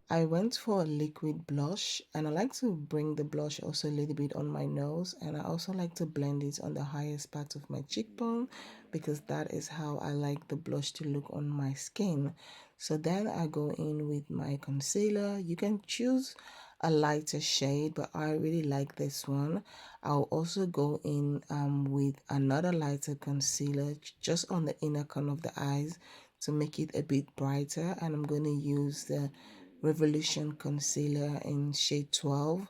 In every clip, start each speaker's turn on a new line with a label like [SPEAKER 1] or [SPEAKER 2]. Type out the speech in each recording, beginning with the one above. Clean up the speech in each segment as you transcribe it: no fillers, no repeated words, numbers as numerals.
[SPEAKER 1] I went for a liquid blush, and I like to bring the blush also a little bit on my nose, and I also like to blend it on the highest part of my cheekbone because that is how I like the blush to look on my skin. So then I go in with my concealer. You can choose a lighter shade, but I really like this one. I'll also go in with another lighter concealer just on the inner corner of the eyes to make it a bit brighter, and I'm going to use the Revolution concealer in shade 12.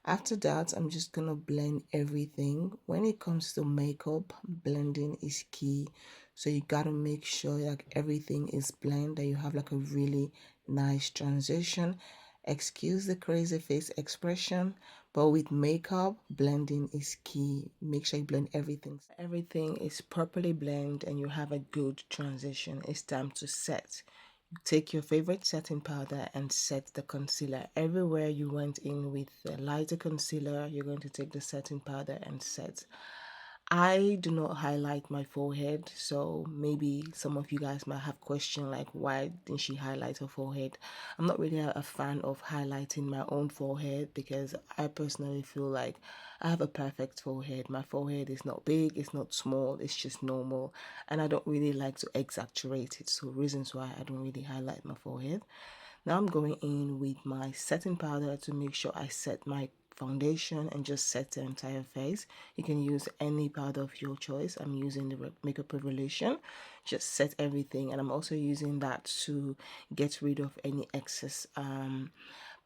[SPEAKER 1] After that, I'm just going to blend everything. When it comes to makeup, blending is key. So you got to make sure like everything is blended, that you have like a really nice transition. Excuse the crazy face expression, but with makeup, blending is key. Make sure you blend everything. Everything is properly blended and you have a good transition. It's time to set. Take your favorite setting powder and set the concealer. Everywhere you went in with the lighter concealer, you're going to take the setting powder and set. I do not highlight my forehead, so maybe some of you guys might have questioned like why didn't she highlight her forehead. I'm not really a fan of highlighting my own forehead because I personally feel like I have a perfect forehead. My forehead is not big, it's not small, it's just normal, and I don't really like to exaggerate it, so reasons why I don't really highlight my forehead. Now I'm going in with my setting powder to make sure I set my foundation and just set the entire face. You can use any powder of your choice. I'm using the Makeup Revolution. Just set everything, and I'm also using that to get rid of any excess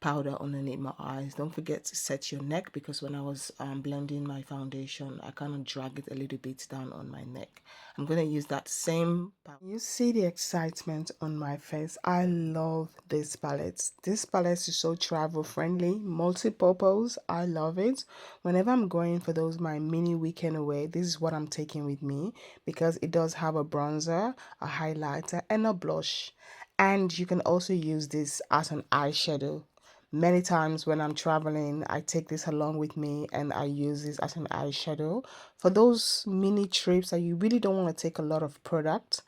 [SPEAKER 1] powder underneath my eyes. Don't forget to set your neck because when I was blending my foundation, I kind of drag it a little bit down on my neck. I'm going to use that same palette. You see the excitement on my face. I love this palette. This palette is so travel friendly, multi-purpose. I love it. Whenever I'm going for those my mini weekend away, this is what I'm taking with me because it does have a bronzer, a highlighter, and a blush. And you can also use this as an eyeshadow. Many times when I'm traveling, I take this along with me and I use this as an eyeshadow for those mini trips that you really don't want to take a lot of product.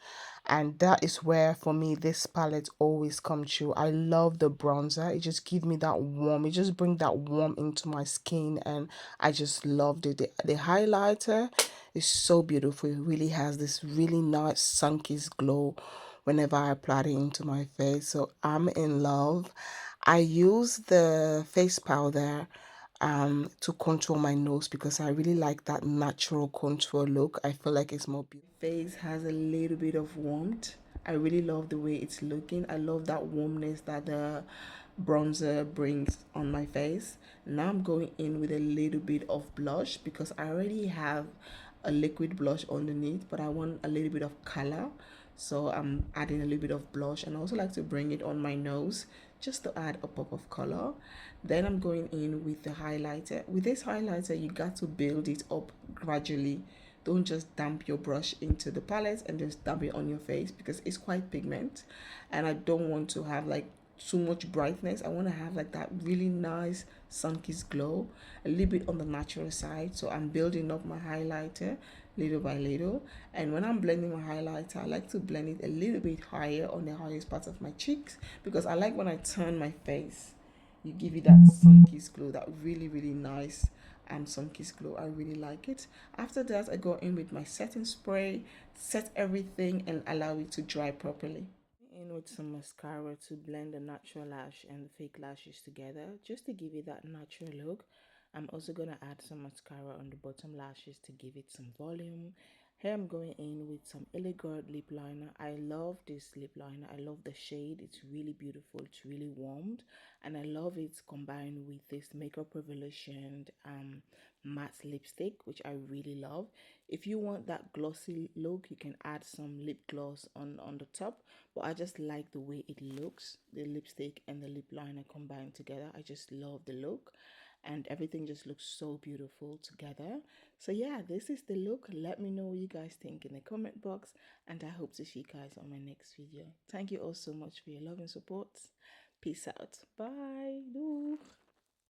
[SPEAKER 1] And that is where for me this palette always comes true. I love the bronzer. It just gives me that warm. It just brings that warm into my skin, and I just loved it. The highlighter is so beautiful. It really has this really nice sunky glow whenever I apply it into my face. So I'm in love. I use the face powder to contour my nose because I really like that natural contour look. I feel like it's more beautiful. Face has a little bit of warmth. I really love the way it's looking. I love that warmness that the bronzer brings on my face. Now I'm going in with a little bit of blush because I already have a liquid blush underneath, but I want a little bit of color, so I'm adding a little bit of blush, and I also like to bring it on my nose just to add a pop of color. Then I'm going in with the highlighter. With this highlighter, you got to build it up gradually. Don't just dump your brush into the palette and just dump it on your face because it's quite pigment, and I don't want to have like too much brightness. I want to have like that really nice sun-kissed glow, a little bit on the natural side. So I'm building up my highlighter little by little, and when I'm blending my highlighter, I like to blend it a little bit higher on the highest part of my cheeks because I like when I turn my face, you give it that sun-kissed glow, that really nice sun-kissed glow. I really like it. After that, I go in with my setting spray, set everything, and allow it to dry properly. In with some mascara to blend the natural lash and the fake lashes together just to give it that natural look. I'm also going to add some mascara on the bottom lashes to give it some volume. Here I'm going in with some Elegant lip liner. I love this lip liner. I love the shade. It's really beautiful. It's really warmed, and I love it combined with this Makeup Revolution matte lipstick, which I really love. If you want that glossy look, you can add some lip gloss on the top, but I just like the way it looks, the lipstick and the lip liner combined together. I just love the look, and everything just looks so beautiful together. So yeah, this is the look. Let me know what you guys think in the comment box, and I hope to see you guys on my next video. Thank you all so much for your love and support. Peace out. Bye. Doei.